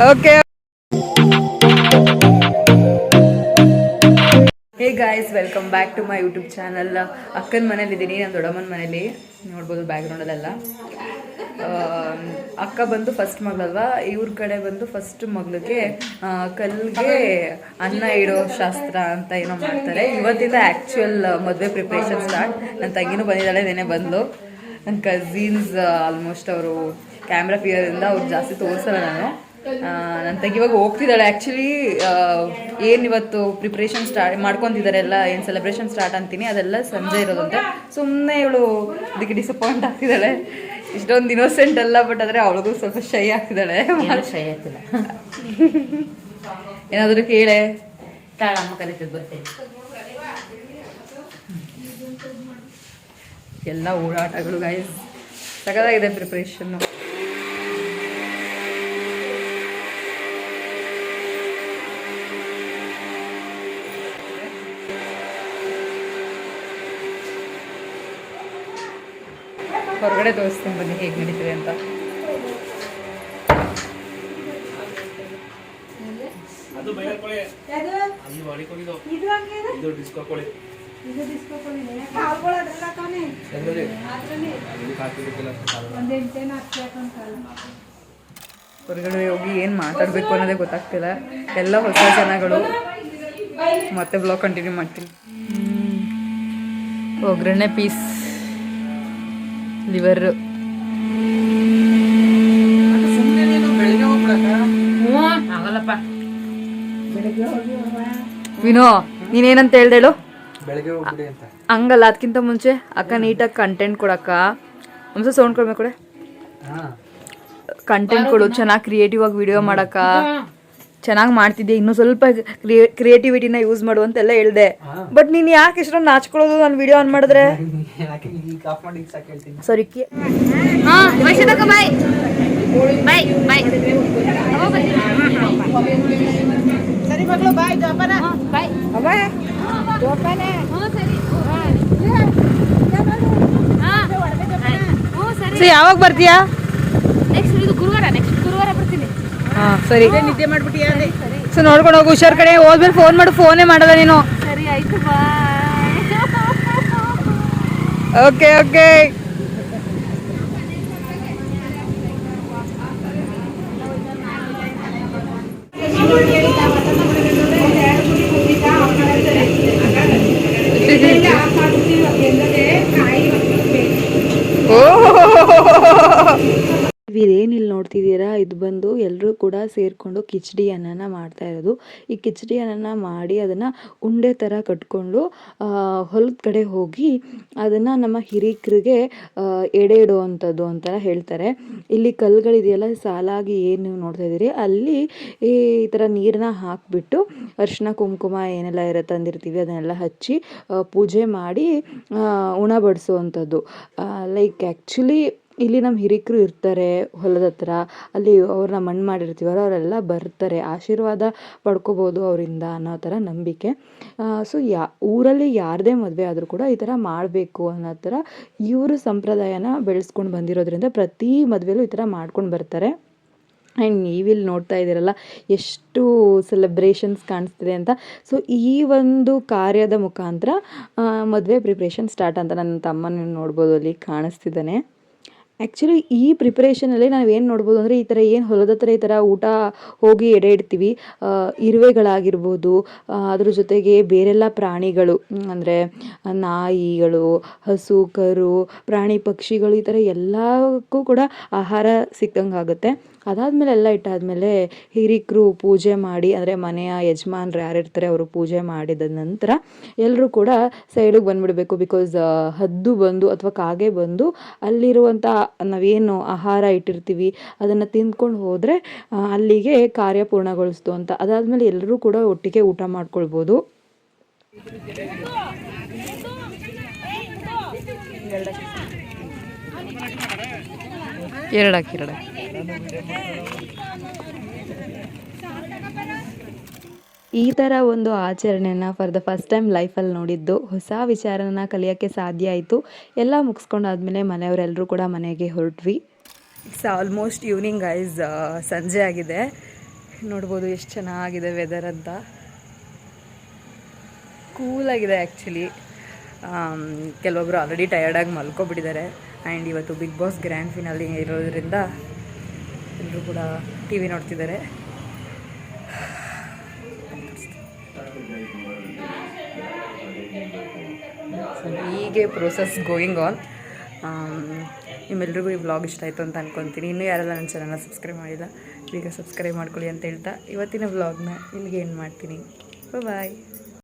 Okay. Hey guys, welcome back to my YouTube channel. ಅಕ್ಕನ ಮನೇಲಿದ್ದೀನಿ, ನಾನು ದೊಡ್ಡಮ್ಮನ ಮನೇಲಿ. ನೋಡ್ಬೋದು ಬ್ಯಾಕ್ಗ್ರೌಂಡಲ್ಲೆಲ್ಲ. ಅಕ್ಕ ಬಂದು ಫಸ್ಟ್ ಮಗಳಲ್ವಾ, ಇವ್ರ ಕಡೆ ಬಂದು ಫಸ್ಟ್ ಮಗಳಿಗೆ ಕಲ್ಲಿಗೆ ಅನ್ನ ಇಡೋ ಶಾಸ್ತ್ರ ಅಂತ ಏನೋ ಮಾಡ್ತಾರೆ. ಇವತ್ತಿಂದ ಆ್ಯಕ್ಚುಯಲ್ ಮದುವೆ ಪ್ರಿಪ್ರೇಷನ್ ಸ್ಟಾರ್ಟ್. ನನ್ನ ತಂಗಿನೂ ಬಂದಿದ್ದಾಳೆ, ನೆನೆ ಬಂದು. ನನ್ನ ಕಝಿನ್ಸ್ ಆಲ್ಮೋಸ್ಟ್ ಅವರು ಕ್ಯಾಮ್ರಾ ಫಿಯರಿಂದ ಅವ್ರು ಜಾಸ್ತಿ ತೋರಿಸಲ್ಲ. ನನ್ನ ತಂಗಿ ಇವಾಗ ಹೋಗ್ತಿದ್ದಾಳೆ. ಆ್ಯಕ್ಚುಲಿ ಏನು ಇವತ್ತು ಪ್ರಿಪ್ರೇಷನ್ ಸ್ಟಾರ್ಟ್ ಮಾಡ್ಕೊತಿದ್ದಾರೆ ಎಲ್ಲ, ಏನು ಸೆಲೆಬ್ರೇಷನ್ ಸ್ಟಾರ್ಟ್ ಅಂತೀನಿ ಅದೆಲ್ಲ ಸಂಜೆ ಇರೋದಂತೆ. ಸುಮ್ಮನೆ ಇವಳು ಇದಕ್ಕೆ ಡಿಸಪಾಯಿಂಟ್ ಆಗ್ತಿದ್ದಾಳೆ. ಇಷ್ಟೊಂದು ಇನ್ನೋಸೆಂಟ್ ಅಲ್ಲ, ಬಟ್ ಆದರೆ ಅವಳಿಗೂ ಸ್ವಲ್ಪ ಶೈ ಆಗ್ತಿದ್ದಾಳೆ. ಶೈ ಆಗ್ತಿಲ್ಲ. ಏನಾದರೂ ಕೇಳೆ ಅಮ್ಮ ಕರೀತಿದ್ದು ಬರ್ತೇನೆ. ಎಲ್ಲ ಓಡಾಟಗಳು ಗೈಸ್, ಸಗದಾಗಿದೆ ಪ್ರಿಪ್ರೇಷನ್ನು. ಹೊರಗಡೆ ತೋರಿಸ್ತೀನಿ ಬನ್ನಿ ಹೇಗೆ ನಡೀತಿದೆ ಅಂತ. ಹೊರಗಡೆ ಹೋಗಿ ಏನು ಮಾತಾಡಬೇಕು ಅನ್ನೋದೇ ಗೊತ್ತಾಗ್ತಿಲ್ಲ. ಎಲ್ಲ ಹೊಸ ಜನಗಳು. ಮತ್ತೆ ಬ್ಲಾಗ್ ಕಂಟಿನ್ಯೂ ಮಾಡ್ತೀನಿ. ಒಗ್ಗರಣೆ ಪೀಸ್, ಲಿವರ್. ವಿನೋ, ನೀನೇನಂತ ಹೇಳ್ದೇಳು? ಹಂಗಲ್ಲ, ಅದಕ್ಕಿಂತ ಮುಂಚೆ ಅಕ್ಕ ನೀಟಾಗಿ ಕಂಟೆಂಟ್ ಕೊಡಕ್ಕ. ಒಂದ್ಸ ಸೌಂಡ್ ಕೊಡ್ಬೇಕು ಕೊಡೆ. ಕಂಟೆಂಟ್ ಕೊಡು, ಚೆನ್ನಾಗಿ ಕ್ರಿಯೇಟಿವ್ ಆಗಿ ವಿಡಿಯೋ ಮಾಡಕ್ಕ. ಚೆನ್ನಾಗಿ ಮಾಡ್ತಿದ್ದೆ, ಇನ್ನೂ ಸ್ವಲ್ಪ ಕ್ರಿಯೇಟಿವಿಟಿನ ಯೂಸ್ ಮಾಡು ಅಂತೆಲ್ಲ ಹೇಳ್ದೆ. ಬಟ್ ನೀನು ಯಾಕೆ ಇಷ್ಟೊಂದು ನಾಚ್ಕೊಳ್ಳೋದು ನಾನು ವಿಡಿಯೋ ಆನ್ ಮಾಡಿದ್ರೆ? ಸಾರಿ. ಸರಿ ಮಗಳು, ಬಾಯ್ ಜೋಪಾನ. ಬಾಯ್. ಯಾವಾಗ ಬರ್ತೀಯಾ? ನೆಕ್ಸ್ಟ್ ಗುರುವಾರ ಬರ್ತೀನಿ. ಹಾಂ ಸರಿ. ನಿದ್ದೆ ಮಾಡ್ಬಿಟ್ಟಿಯಾ? ಸೊ ನೋಡ್ಕೊಂಡು ಹೋಗು, ಹುಷಾರ್ ಕಡೆ. ಹೋದ್ಮೇಲೆ ಫೋನ್ ಮಾಡು, ಫೋನೇ ಮಾಡಲ್ಲ ನೀನು. ಸರಿ ಆಯ್ತು, ಬಾಯ್. Okay okay. ಇದೇನಿಲ್ಲಿ ನೋಡ್ತಿದ್ದೀರಾ, ಇದು ಬಂದು ಎಲ್ಲರೂ ಕೂಡ ಸೇರಿಕೊಂಡು ಕಿಚಡಿ ಅನ್ನನ ಮಾಡ್ತಾ ಇರೋದು. ಈ ಕಿಚಡಿ ಅನ್ನನ ಮಾಡಿ ಅದನ್ನು ಉಂಡೆ ಥರ ಕಟ್ಕೊಂಡು ಹೊಲದ ಕಡೆ ಹೋಗಿ ಅದನ್ನು ನಮ್ಮ ಹಿರಿಕರಿಗೆ ಎಡೆ ಇಡುವಂಥದ್ದು ಅಂತ ಹೇಳ್ತಾರೆ. ಇಲ್ಲಿ ಕಲ್ಲುಗಳಿದೆಯಲ್ಲ, ಸಾಲಾಗಿ ಏನು ನೀವು ನೋಡ್ತಾ ಇದ್ದೀರಿ, ಅಲ್ಲಿ ಈ ಥರ ನೀರನ್ನ ಹಾಕಿಬಿಟ್ಟು ಅರಿಶಿನ ಕುಂಕುಮ ಏನೆಲ್ಲ ತಂದಿರ್ತೀವಿ ಅದನ್ನೆಲ್ಲ ಹಚ್ಚಿ ಪೂಜೆ ಮಾಡಿ ಉಣ ಬಡಿಸುವಂಥದ್ದು. ಲೈಕ್ ಆ್ಯಕ್ಚುಲಿ ಇಲ್ಲಿ ನಮ್ಮ ಹಿರಿಕರು ಇರ್ತಾರೆ ಹೊಲದ ಹತ್ರ, ಅಲ್ಲಿ ಅವ್ರನ್ನ ಮಣ್ಣು ಮಾಡಿರ್ತೀವಲ್ಲ ಅವರೆಲ್ಲ ಬರ್ತಾರೆ, ಆಶೀರ್ವಾದ ಪಡ್ಕೋಬೋದು ಅವರಿಂದ ಅನ್ನೋ ಥರ ನಂಬಿಕೆ. ಸೊ ಊರಲ್ಲಿ ಯಾರದೇ ಮದುವೆ ಆದರೂ ಕೂಡ ಈ ಥರ ಮಾಡಬೇಕು ಅನ್ನೋ ಥರ ಇವರು ಸಂಪ್ರದಾಯನ ಬೆಳೆಸ್ಕೊಂಡು ಬಂದಿರೋದ್ರಿಂದ ಪ್ರತಿ ಮದುವೆಲೂ ಈ ಥರ ಮಾಡ್ಕೊಂಡು ಬರ್ತಾರೆ. ಆ್ಯಂಡ್ ನೀವಿಲ್ಲಿ ನೋಡ್ತಾ ಇದ್ದೀರಲ್ಲ ಎಷ್ಟು ಸೆಲೆಬ್ರೇಷನ್ಸ್ ಕಾಣಿಸ್ತಿದೆ ಅಂತ. ಸೊ ಈ ಒಂದು ಕಾರ್ಯದ ಮುಖಾಂತರ ಮದುವೆ ಪ್ರಿಪ್ರೇಷನ್ ಸ್ಟಾರ್ಟ್ ಅಂತ ನನ್ನ ತಮ್ಮನ ನೋಡ್ಬೋದು, ಅಲ್ಲಿ ಕಾಣಿಸ್ತಿದ್ದಾನೆ. ಆ್ಯಕ್ಚುಲಿ ಈ ಪ್ರಿಪ್ರೇಷನಲ್ಲಿ ನಾವೇನು ನೋಡ್ಬೋದು ಅಂದರೆ, ಈ ಥರ ಏನು ಹೊಲದ ಹತ್ರ ಈ ಥರ ಊಟ ಹೋಗಿ ಎಡೆ ಇಡ್ತೀವಿ, ಇರುವೆಗಳಾಗಿರ್ಬೋದು, ಅದ್ರ ಜೊತೆಗೆ ಬೇರೆಲ್ಲ ಪ್ರಾಣಿಗಳು ಅಂದರೆ ನಾಯಿಗಳು, ಹಸು, ಕರು, ಪ್ರಾಣಿ ಪಕ್ಷಿಗಳು, ಈ ಥರ ಎಲ್ಲಕ್ಕೂ ಕೂಡ ಆಹಾರ ಸಿಕ್ಕಂಗೆ ಆಗುತ್ತೆ. ಅದಾದಮೇಲೆ ಎಲ್ಲ ಇಟ್ಟಾದಮೇಲೆ ಹಿರಿಕರು ಪೂಜೆ ಮಾಡಿ, ಅಂದರೆ ಮನೆಯ ಯಜಮಾನ್ರು ಯಾರಿರ್ತಾರೆ ಅವರು ಪೂಜೆ ಮಾಡಿದ ನಂತರ ಎಲ್ಲರೂ ಕೂಡ ಸೈಡಿಗೆ ಬಂದುಬಿಡಬೇಕು. ಬಿಕಾಸ್ ಹದ್ದು ಬಂದು ಅಥವಾ ಕಾಗೆ ಬಂದು ಅಲ್ಲಿರುವಂಥ ನಾವೇನು ಆಹಾರ ಇಟ್ಟಿರ್ತೀವಿ ಅದನ್ನು ತಿಂದ್ಕೊಂಡು ಹೋದರೆ ಅಲ್ಲಿಗೆ ಕಾರ್ಯ ಪೂರ್ಣಗೊಳಿಸ್ತು ಅಂತ. ಅದಾದಮೇಲೆ ಎಲ್ಲರೂ ಕೂಡ ಒಟ್ಟಿಗೆ ಊಟ ಮಾಡ್ಕೊಳ್ಬೋದು. ಎರಡಾಕಿ ಈ ಥರ ಒಂದು ಆಚರಣೆನ ಫಾರ್ ದ ಫಸ್ಟ್ ಟೈಮ್ ಲೈಫಲ್ಲಿ ನೋಡಿದ್ದು, ಹೊಸ ವಿಚಾರನ ಕಲಿಯೋಕ್ಕೆ ಸಾಧ್ಯ ಆಯಿತು. ಎಲ್ಲ ಮುಗಿಸ್ಕೊಂಡಾದ್ಮೇಲೆ ಮನೆಯವರೆಲ್ಲರೂ ಕೂಡ ಮನೆಗೆ ಹೊರಟ್ವಿ. ಇಟ್ಸ್ ಆಲ್ಮೋಸ್ಟ್ ಈವ್ನಿಂಗ್ ಗೈಸ್, ಸಂಜೆ ಆಗಿದೆ. ನೋಡ್ಬೋದು ಎಷ್ಟು ಚೆನ್ನಾಗಿದೆ ವೆದರ್ ಅಂತ. ಕೂಲಾಗಿದೆ ಆ್ಯಕ್ಚುಲಿ. ಕೆಲವೊಬ್ಬರು ಆಲ್ರೆಡಿ ಟಯರ್ಡಾಗಿ ಮಲ್ಕೊಬಿಟ್ಟಿದ್ದಾರೆ. ಆ್ಯಂಡ್ ಇವತ್ತು ಬಿಗ್ ಬಾಸ್ ಗ್ರ್ಯಾಂಡ್ ಫಿನಾಲಿ ಇರೋದ್ರಿಂದ ಎಲ್ಲರೂ ಕೂಡ ಟಿ ವಿ ನೋಡ್ತಿದ್ದಾರೆ. ಸೊ ಹೀಗೆ ಪ್ರೋಸೆಸ್ ಗೋಯಿಂಗ್ ಆನ್. ನಿಮ್ಮೆಲ್ರಿಗೂ ಈ ವ್ಲಾಗ್ ಇಷ್ಟ ಆಯಿತು ಅಂತ ಅಂದ್ಕೊತೀನಿ. ಇನ್ನೂ ಯಾರೆಲ್ಲ ನನ್ನ ಚಾನಲ್ನ ಸಬ್ಸ್ಕ್ರೈಬ್ ಮಾಡಿಲ್ಲ, ಈಗ ಸಬ್ಸ್ಕ್ರೈಬ್ ಮಾಡ್ಕೊಳ್ಳಿ ಅಂತ ಹೇಳ್ತಾ ಇವತ್ತಿನ ವ್ಲಾಗ್ನ ಇಲ್ಲಿಗೆ ಏನು ಮಾಡ್ತೀನಿ. ಬಾಯ್.